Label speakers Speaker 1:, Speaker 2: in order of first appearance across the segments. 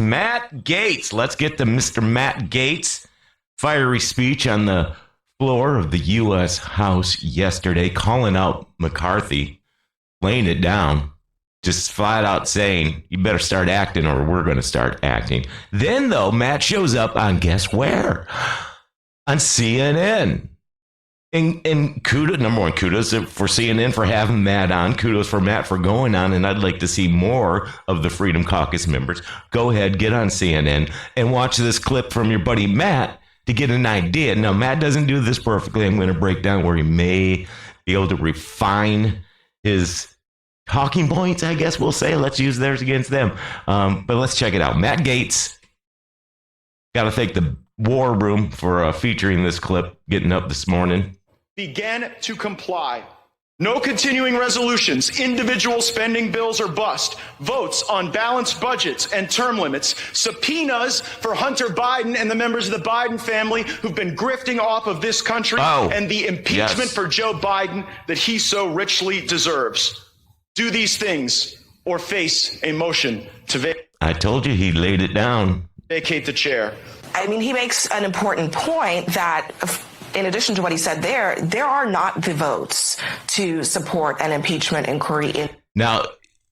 Speaker 1: Matt Gaetz. Let's get to Mr. Matt Gaetz. Fiery speech on the floor of the U.S. House yesterday, calling out McCarthy, laying it down, just flat out saying, you better start acting or we're going to start acting. Then, though, Matt shows up on guess where? On CNN. And kudos, number one, kudos for CNN for having Matt on. Kudos for Matt for going on. And I'd like to see more of the Freedom Caucus members. Go ahead, get on CNN and watch this clip from your buddy Matt to get an idea. Now, Matt doesn't do this perfectly. I'm going to break down where he may be able to refine his talking points, I guess we'll say. Let's use theirs against them. But let's check it out. Matt Gaetz. Got to thank the War Room for featuring this clip, getting up this morning.
Speaker 2: Began to comply. No continuing resolutions, individual spending bills or bust, votes on balanced budgets and term limits, subpoenas for Hunter Biden and the members of the Biden family who've been grifting off of this country, and the impeachment for Joe Biden that he so richly deserves. Do these things or face a motion to
Speaker 1: I told you he laid it down.
Speaker 2: Vacate the chair.
Speaker 3: I mean, he makes an important point that in addition to what he said there are not the votes to support an impeachment inquiry.
Speaker 1: Now,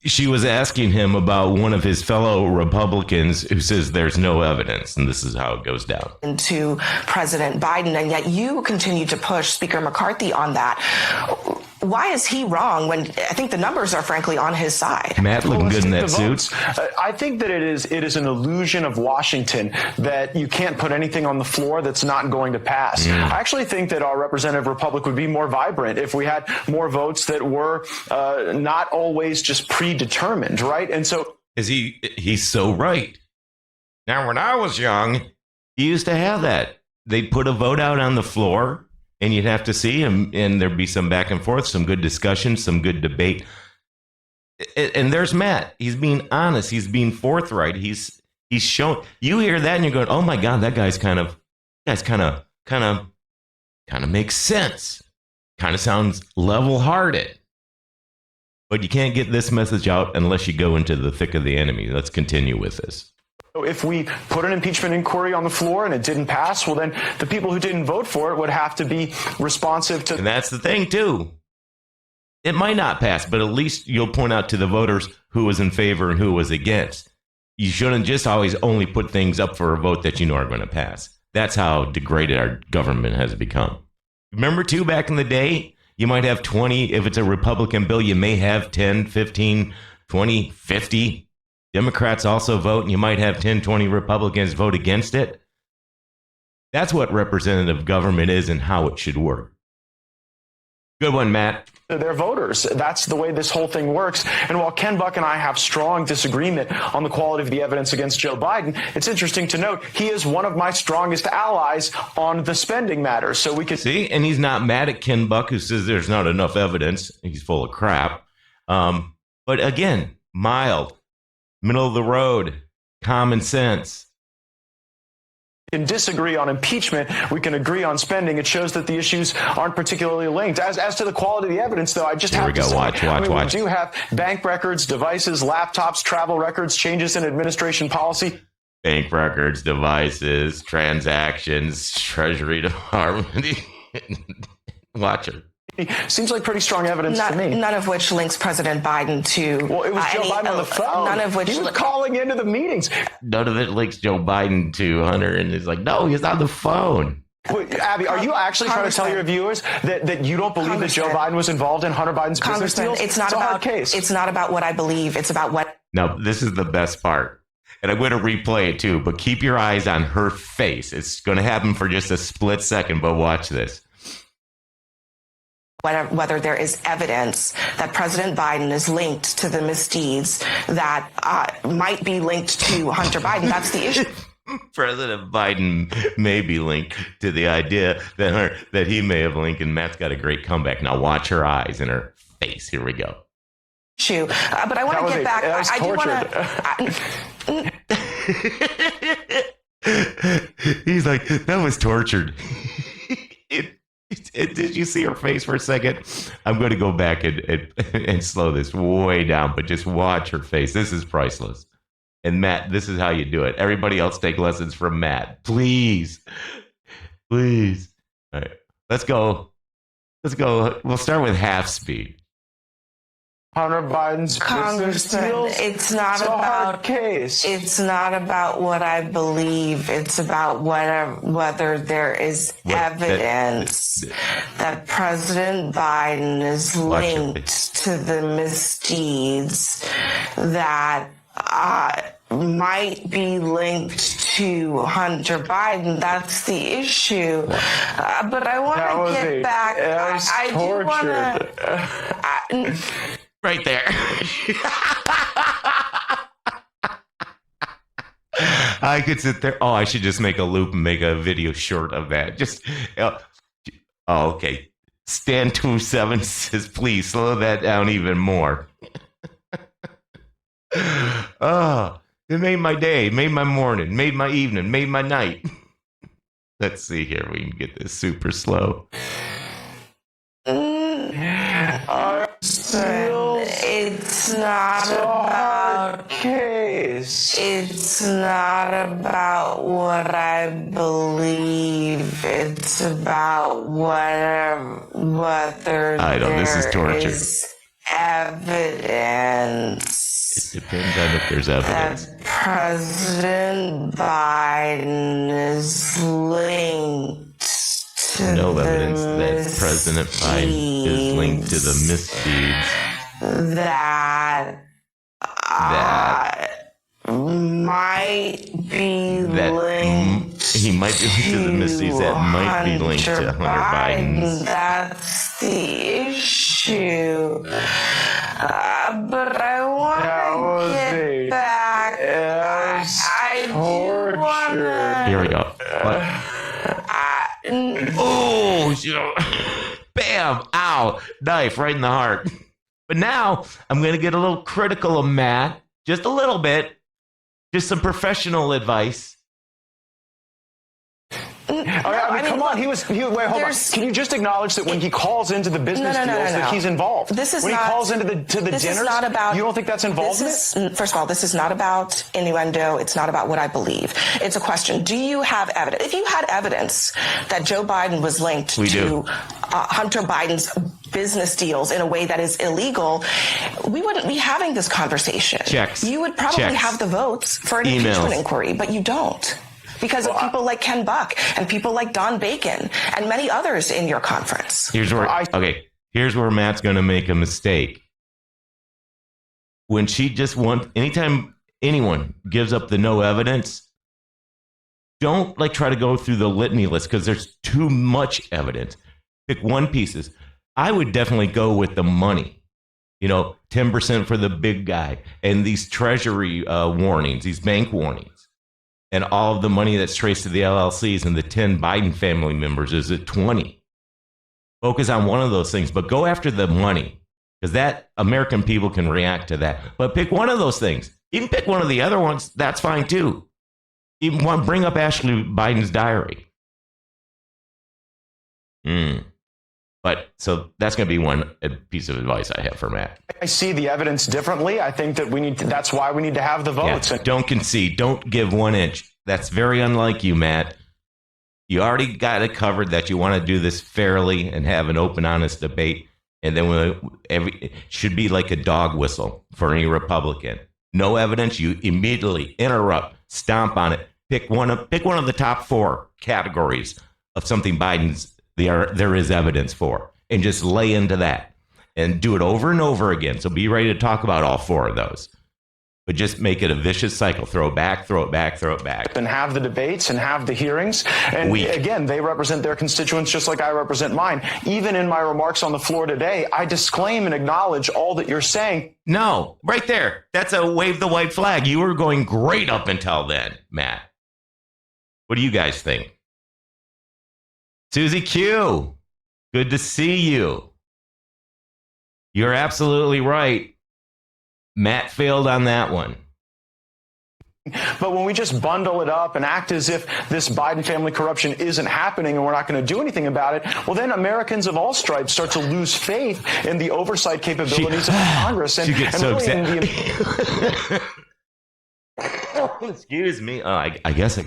Speaker 1: she was asking him about one of his fellow Republicans who says there's no evidence, and this is how it goes down.
Speaker 3: To President Biden, and yet you continue to push Speaker McCarthy on that. Why is he wrong when I think the numbers are frankly on his side?
Speaker 1: Matt looking good in that suit.
Speaker 2: I think that it is an illusion of Washington that you can't put anything on the floor that's not going to pass. I actually think that our representative republic would be more vibrant if we had more votes that were not always just predetermined, right? And so
Speaker 1: he's so right. Now, when I was young, he used to have that. They'd put a vote out on the floor, and you'd have to see him, and there'd be some back and forth, some good discussion, some good debate. And there's Matt. He's being honest. He's being forthright. He's shown. You hear that, and you're going, "Oh my God, that guy's kind of makes sense. Kind of sounds level-hearted." But you can't get this message out unless you go into the thick of the enemy. Let's continue with this.
Speaker 2: If we put an impeachment inquiry on the floor and it didn't pass, well, then the people who didn't vote for it would have to be responsive to.
Speaker 1: And that's the thing, too. It might not pass, but at least you'll point out to the voters who was in favor and who was against. You shouldn't just always only put things up for a vote that you know are going to pass. That's how degraded our government has become. Remember, too, back in the day, you might have 20. If it's a Republican bill, you may have 10, 15, 20, 50. Democrats also vote, and you might have 10, 20 Republicans vote against it. That's what representative government is and how it should work. Good one, Matt.
Speaker 2: They're voters. That's the way this whole thing works. And while Ken Buck and I have strong disagreement on the quality of the evidence against Joe Biden, it's interesting to note he is one of my strongest allies on the spending matter. So we can
Speaker 1: see, and he's not mad at Ken Buck, who says there's not enough evidence. He's full of crap. But again, mild. Middle of the road, common sense.
Speaker 2: We can disagree on impeachment. We can agree on spending. It shows that the issues aren't particularly linked. As to the quality of the evidence, though, I just have to say,
Speaker 1: watch.
Speaker 2: We do have bank records, devices, laptops, travel records, changes in administration policy.
Speaker 1: Bank records, devices, transactions, Treasury Department. Watch it.
Speaker 2: Seems like pretty strong evidence to me.
Speaker 3: None of which links President Biden to.
Speaker 2: Well, it was Joe Biden on the phone.
Speaker 3: None of which
Speaker 2: he was calling into the meetings.
Speaker 1: None of it links Joe Biden to Hunter, and he's like, no, he's on the phone.
Speaker 2: Wait, Abby, are you actually trying to tell your viewers that you don't believe that Joe Biden was involved in Hunter Biden's business deals?
Speaker 3: It's not about case. It's not about what I believe. It's about what.
Speaker 1: Now, this is the best part. And I'm going to replay it too, but keep your eyes on her face. It's going to happen for just a split second, but watch this.
Speaker 3: Whether there is evidence that President Biden is linked to the misdeeds that might be linked to Hunter Biden. That's the issue.
Speaker 1: President Biden may be linked to the idea that he may have linked, and Matt's got a great comeback. Now watch her eyes and her face. Here we go.
Speaker 3: But I want to get back. I do
Speaker 1: want to. He's like, that was tortured. Did you see her face for a second? I'm going to go back and slow this way down, but just watch her face. This is priceless. And Matt, this is how you do it. Everybody else take lessons from Matt. Please. Please. All right. Let's go. We'll start with half speed.
Speaker 2: Hunter Biden's
Speaker 3: Congressman, it's not about
Speaker 2: case.
Speaker 3: It's not about what I believe. It's about whether there is evidence that President Biden is linked to the misdeeds that might be linked to Hunter Biden. That's the issue. But I want to get back. I do want to.
Speaker 1: Right there. I could sit there. Oh, I should just make a loop and make a video short of that. Just, okay. Stan 27 says, please slow that down even more. Oh, it made my day, made my morning, made my evening, made my night. Let's see here. We can get this super slow.
Speaker 3: It's not about case. It's not about what I believe. It's about whether
Speaker 1: this is torture.
Speaker 3: is evidence.
Speaker 1: It depends on if there's evidence.
Speaker 3: That President Biden is linked to
Speaker 1: no
Speaker 3: the
Speaker 1: evidence that President Biden is linked to the misdeeds
Speaker 3: that might be linked.
Speaker 1: He might be linked to the misdeeds that might be linked to Hunter Biden's.
Speaker 3: That's the issue. But I want to get back. I do want to.
Speaker 1: Here we go. Oh, bam, ow, knife right in the heart. But now I'm going to get a little critical of Matt, just a little bit, just some professional advice.
Speaker 2: Come on. Wait, hold on. Can you just acknowledge that when he calls into the business deals that he's involved? When he calls into the dinners, you don't think that's involvement?
Speaker 3: First of all, this is not about innuendo. It's not about what I believe. It's a question. Do you have evidence? If you had evidence that Joe Biden was linked to Hunter Biden's business deals in a way that is illegal, we wouldn't be having this conversation.
Speaker 1: Checks.
Speaker 3: You would probably have the votes for an impeachment inquiry, but you don't. Because of people like Ken Buck and people like Don Bacon and many others in your conference.
Speaker 1: Here's where Matt's going to make a mistake. When she just anytime anyone gives up the no evidence, don't try to go through the litany list because there's too much evidence. Pick one pieces. I would definitely go with the money. 10% for the big guy and these treasury warnings, these bank warnings. And all of the money that's traced to the LLCs and the 10 Biden family members is at 20. Focus on one of those things, but go after the money because that American people can react to that. But pick one of those things. Even pick one of the other ones. That's fine too. Even bring up Ashley Biden's diary. But so that's going to be one piece of advice I have for Matt.
Speaker 2: I see the evidence differently. I think that that's why we need to have the votes.
Speaker 1: Yeah, don't concede. Don't give 1 inch. That's very unlike you, Matt. You already got it covered that you want to do this fairly and have an open, honest debate. And then it should be like a dog whistle for any Republican. No evidence, you immediately interrupt, stomp on it. Pick one of the top 4 categories of something there is evidence for, and just lay into that and do it over and over again. So be ready to talk about all 4 of those, but just make it a vicious cycle. Throw it back, throw it back, throw it back.
Speaker 2: And have the debates and have the hearings. And again, they represent their constituents just like I represent mine. Even in my remarks on the floor today, I disclaim and acknowledge all that you're saying.
Speaker 1: No, right there. That's a wave the white flag. You were going great up until then, Matt. What do you guys think? Susie Q, good to see you. You're absolutely right. Matt failed on that one.
Speaker 2: But when we just bundle it up and act as if this Biden family corruption isn't happening and we're not going to do anything about it, well, then Americans of all stripes start to lose faith in the oversight capabilities of Congress.
Speaker 1: She gets so upset. Excuse me. I guess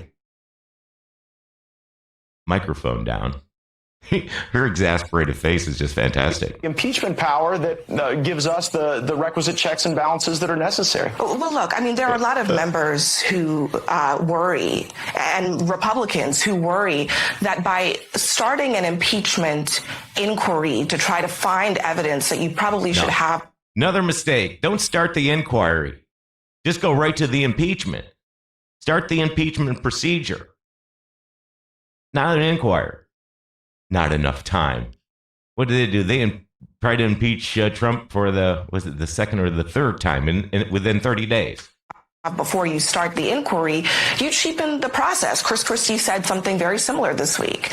Speaker 1: microphone down. Her exasperated face is just fantastic.
Speaker 2: Impeachment power that gives us the requisite checks and balances that are necessary.
Speaker 3: Well, look, I mean, there are a lot of members who worry, and Republicans who worry that by starting an impeachment inquiry to try to find evidence that you probably should have.
Speaker 1: Another mistake. Don't start the inquiry. Just go right to the impeachment. Start the impeachment procedure. Not an inquiry. Not enough time. What did they do? They tried to impeach Trump for the second or the third time within 30 days.
Speaker 3: Before you start the inquiry, you cheapen the process. Chris Christie said something very similar this week.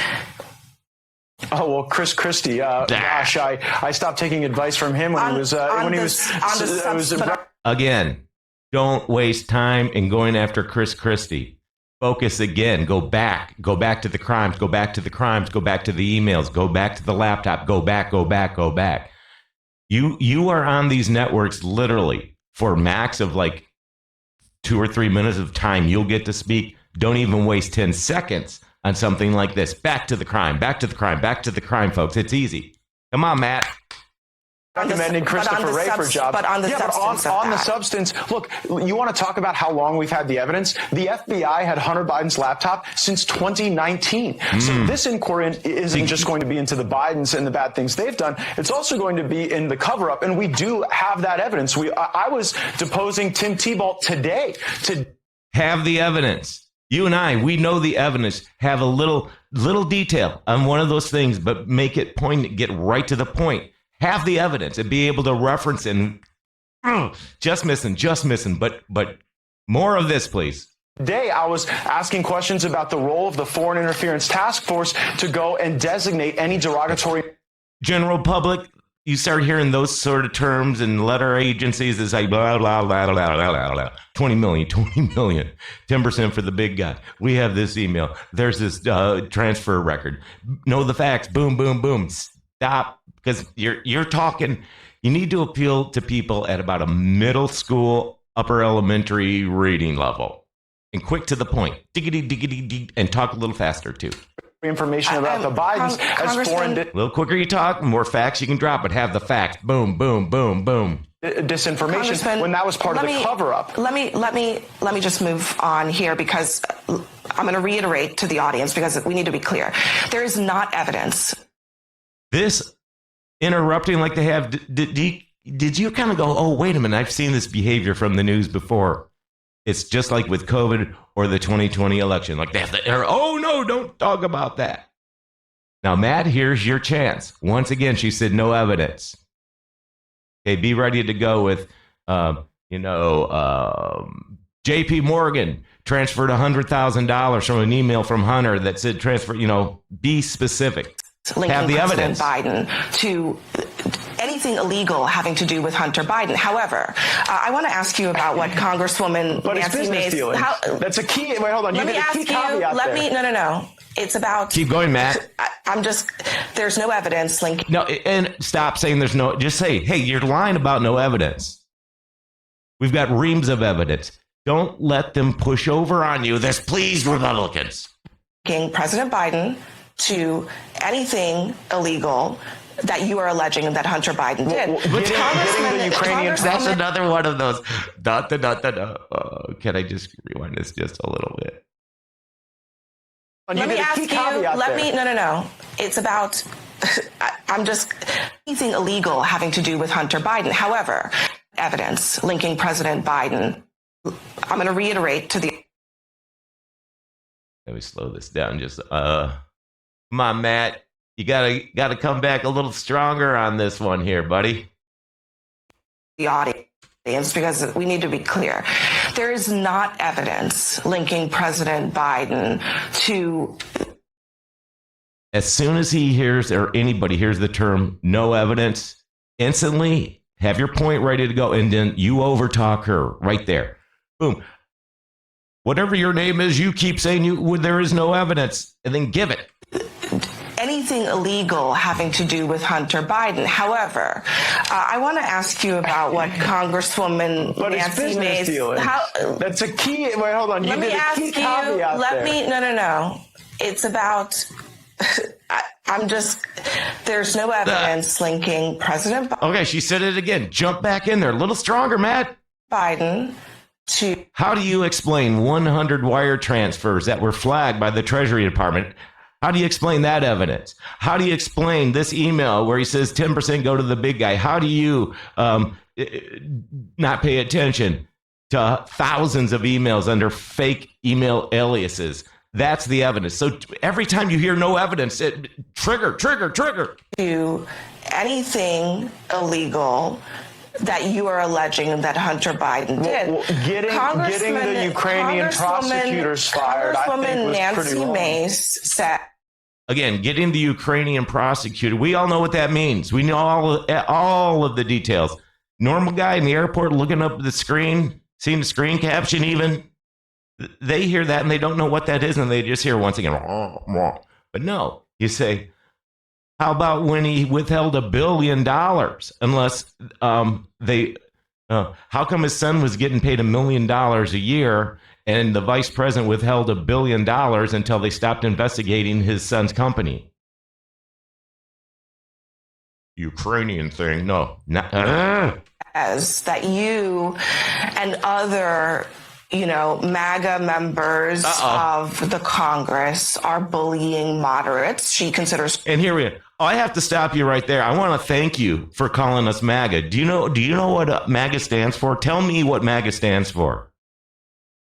Speaker 2: Oh, well, Chris Christie, gosh, I stopped taking advice from him when he was
Speaker 1: Again, don't waste time in going after Chris Christie. Focus again. Go back to the crimes. Go back to the crimes. Go back to the emails. Go back to the laptop. Go back. You are on these networks literally for max of like 2 or 3 minutes of time. You'll get to speak. Don't even waste 10 seconds on something like this. Back to the crime. Back to the crime, folks. It's easy. Come on, Matt.
Speaker 2: Recommending Christopher Wray for jobs.
Speaker 3: But on the substance
Speaker 2: the substance, look, you want to talk about how long we've had the evidence? The FBI had Hunter Biden's laptop since 2019. So this inquiry isn't just going to be into the Bidens and the bad things they've done. It's also going to be in the cover-up, and we do have that evidence. I was deposing Tim Tebow today to
Speaker 1: have the evidence. You and I, we know the evidence. Have a little detail on one of those things, but make it poignant. Get right to the point. Have the evidence and be able to reference and just missing. But more of this, please.
Speaker 2: Today, I was asking questions about the role of the Foreign Interference Task Force to go and designate any derogatory.
Speaker 1: General public, you start hearing those sort of terms and letter agencies. It's like blah, blah, blah, blah, blah, blah, blah. 20 million, 10% for the big guy. We have this email. There's this transfer record. Know the facts. Boom, boom, boom. Stop. Because you're talking, you need to appeal to people at about a middle school, upper elementary reading level, and quick to the point, diggity, and talk a little faster too.
Speaker 2: Information about the Bidens as foreign.
Speaker 1: A little quicker you talk, more facts you can drop, but have the facts. Boom, boom, boom, boom.
Speaker 2: Disinformation when that was part of the cover-up.
Speaker 3: Let me just move on here because I'm going to reiterate to the audience because we need to be clear. There is not evidence.
Speaker 1: This interrupting like they have, did you kind of go, oh, wait a minute, I've seen this behavior from the news before. It's just like with COVID or the 2020 election. Like they have the error. Oh, no, don't talk about that. Now, Matt, here's your chance. Once again, she said no evidence. Okay, be ready to go with, J.P. Morgan transferred $100,000 from an email from Hunter that said transfer, be specific. Have the evidence.
Speaker 3: Biden to anything illegal having to do with Hunter Biden. However, I want to ask you about what Congresswoman Nancy Mace.
Speaker 2: That's a key. Wait, hold on.
Speaker 3: Let me ask you. No. It's about.
Speaker 1: Keep going, Matt.
Speaker 3: There's no evidence linking.
Speaker 1: No, and stop saying there's no. Just say, hey, you're lying about no evidence. We've got reams of evidence. Don't let them push over on you. This, please, Republicans.
Speaker 3: President Biden to anything illegal that you are alleging that Hunter Biden did.
Speaker 2: Getting the Ukrainians.
Speaker 1: That's another one of those. Can I just rewind this just a little bit?
Speaker 3: Let me ask you. No. It's about. Anything illegal having to do with Hunter Biden. However, evidence linking President Biden. I'm going to reiterate to the.
Speaker 1: Let me slow this down. Just come on, Matt. You gotta come back a little stronger on this one here, buddy.
Speaker 3: The audience, because we need to be clear. There is not evidence linking President Biden to.
Speaker 1: As soon as he hears or anybody hears the term no evidence, instantly have your point ready to go, and then you overtalk her right there. Boom. Whatever your name is, you keep saying there is no evidence, and then give it.
Speaker 3: anything illegal having to do with Hunter Biden. However, I want to ask you about what Congresswoman Nancy Mace.
Speaker 2: That's a key. Wait, hold on.
Speaker 3: Let me ask you. No. It's about. There's no evidence linking President
Speaker 1: Okay, she said it again. Jump back in there. A little stronger, Matt.
Speaker 3: Biden to.
Speaker 1: How do you explain 100 wire transfers that were flagged by the Treasury Department? How do you explain that evidence? How do you explain this email where he says 10% go to the big guy? How do you not pay attention to thousands of emails under fake email aliases? That's the evidence. So every time you hear no evidence, trigger.
Speaker 3: To anything illegal that you are alleging that Hunter Biden did.
Speaker 2: Well, getting the Ukrainian prosecutors fired, I think, was
Speaker 3: Nancy
Speaker 2: pretty wrong.
Speaker 3: Mace said.
Speaker 1: Again, getting the Ukrainian prosecutor. We all know what that means. We know all of the details. Normal guy in the airport looking up at the screen, seeing the screen caption even. They hear that and they don't know what that is, and they just hear once again, wah, wah. But no, you say, how about when he withheld $1 billion? Unless how come his son was getting paid $1 million a year and the vice president withheld $1 billion until they stopped investigating his son's company? Ukrainian thing, no.
Speaker 3: As that you and other MAGA members of the Congress are bullying moderates. She considers.
Speaker 1: And here we are. I have to stop you right there. I want to thank you for calling us MAGA. Do you know what MAGA stands for? Tell me what MAGA stands for.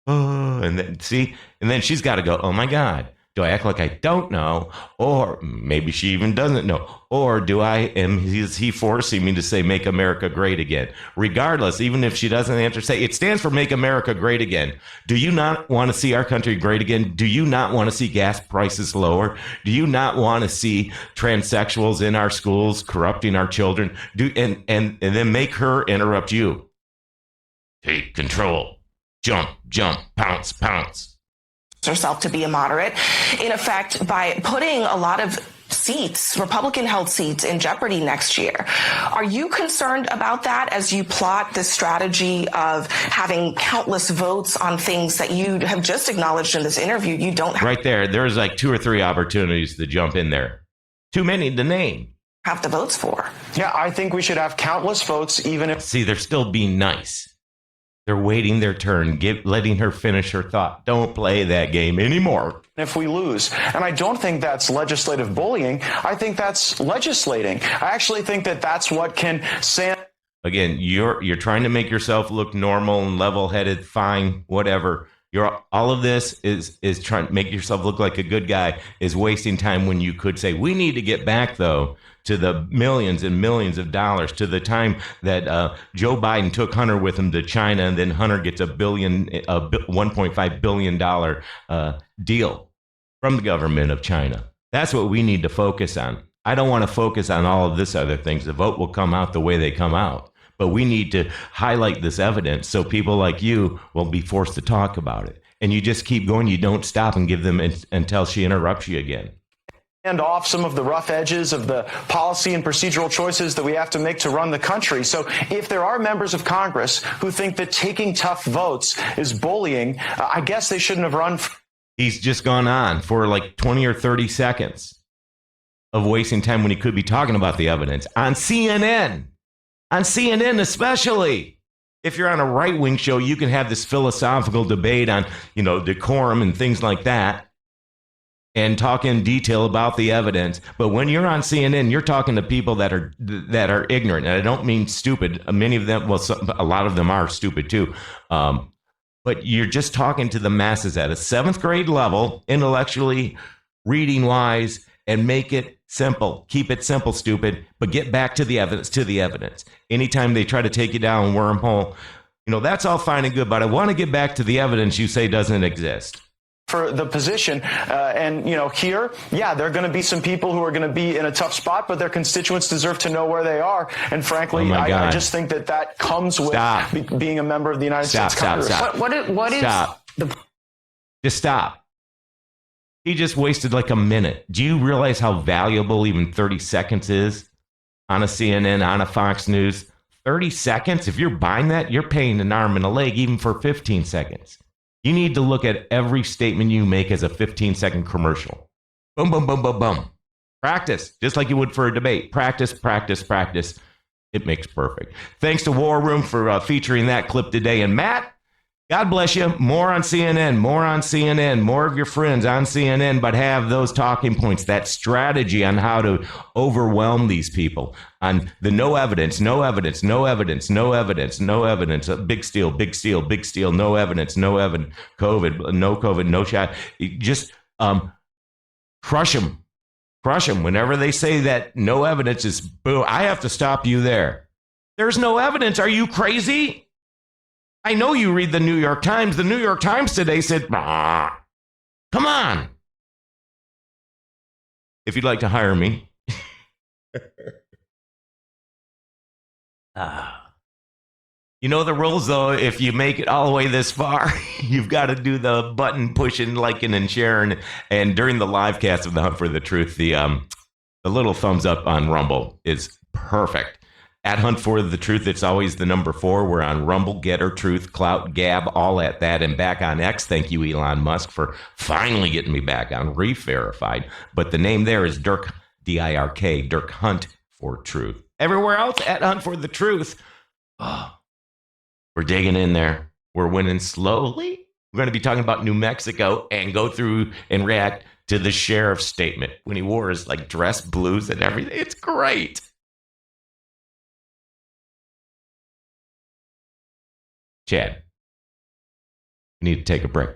Speaker 1: Oh, and then she's got to go, oh my God. Do I act like I don't know? Or maybe she even doesn't know. Or is he forcing me to say make America great again? Regardless, even if she doesn't answer, say it stands for make America great again. Do you not want to see our country great again? Do you not want to see gas prices lower? Do you not want to see transsexuals in our schools corrupting our children? And then make her interrupt you. Take control. Jump, pounce.
Speaker 3: Herself to be a moderate, in effect, by putting a lot of Republican-held seats in jeopardy next year. Are you concerned about that as you plot the strategy of having countless votes on things that you have just acknowledged in this interview you don't have?
Speaker 1: Right there, there's like 2 or 3 opportunities to jump in there. Too many to name.
Speaker 3: Have the votes for.
Speaker 2: Yeah, I think we should have countless votes, even if.
Speaker 1: See, they're still being nice. They're waiting their turn, letting her finish her thought. Don't play that game anymore.
Speaker 2: If we lose. And I don't think that's legislative bullying. I think that's legislating. I actually think that that's what can sand.
Speaker 1: Again, you're trying to make yourself look normal and level-headed, fine, whatever. All of this is trying to make yourself look like a good guy, is wasting time when you could say, we need to get back, though, to the millions and millions of dollars, to the time that Joe Biden took Hunter with him to China, and then Hunter gets a $1.5 billion deal from the government of China. That's what we need to focus on. I don't want to focus on all of this other things. The vote will come out the way they come out. But we need to highlight this evidence so people like you will be forced to talk about it. And you just keep going. You don't stop and give them until she interrupts you again.
Speaker 2: And off some of the rough edges of the policy and procedural choices that we have to make to run the country. So if there are members of Congress who think that taking tough votes is bullying, I guess they shouldn't have run.
Speaker 1: He's just gone on for like 20 or 30 seconds of wasting time when he could be talking about the evidence on CNN. On CNN especially. If you're on a right-wing show, you can have this philosophical debate on, decorum and things like that, and talk in detail about the evidence. But when you're on CNN, you're talking to people that are ignorant. And I don't mean stupid. Many of them, a lot of them are stupid too. But you're just talking to the masses at a 7th grade level, intellectually, reading wise, and make it simple. Keep it simple, stupid, but get back to the evidence. Anytime they try to take you down wormhole, that's all fine and good, but I want to get back to the evidence you say doesn't exist.
Speaker 2: For the position. Here, there are going to be some people who are going to be in a tough spot, but their constituents deserve to know where they are. And frankly, I just think that comes with being a member of the United States Congress.
Speaker 1: Stop. Just stop. He just wasted like a minute. Do you realize how valuable even 30 seconds is on a CNN, on a Fox News? 30 seconds? If you're buying that, you're paying an arm and a leg even for 15 seconds. You need to look at every statement you make as a 15-second commercial. Boom, boom, boom, boom, boom. Practice, just like you would for a debate. Practice, practice, practice. It makes perfect. Thanks to War Room for featuring that clip today. And Matt, God bless you. More on CNN, more on CNN, more of your friends on CNN, but have those talking points, that strategy on how to overwhelm these people on the no evidence, no evidence, no evidence, no evidence, no evidence, big steal, big steal, big steal, no evidence, no evidence, COVID, no shot. Just crush them. Crush them. Whenever they say that no evidence is boo, I have to stop you there. There's no evidence. Are you crazy? I know you read the New York Times. The New York Times today said, come on. If you'd like to hire me. You know the rules, though. If you make it all the way this far, you've got to do the button pushing, liking, and sharing. And during the live cast of The Hunt for the Truth, the little thumbs up on Rumble is perfect. At Hunt for the Truth, it's always the number 4. We're on Rumble, Getter, Truth, Clout, Gab, all at that. And back on X, thank you, Elon Musk, for finally getting me back on Re-Verified. But the name there is Dirk, D-I-R-K, Dirk Hunt for Truth. Everywhere else, at Hunt for the Truth. Oh, we're digging in there. We're winning slowly. We're going to be talking about New Mexico and go through and react to the sheriff's statement when he wore his like dress blues and everything. It's great. Chad, we need to take a break.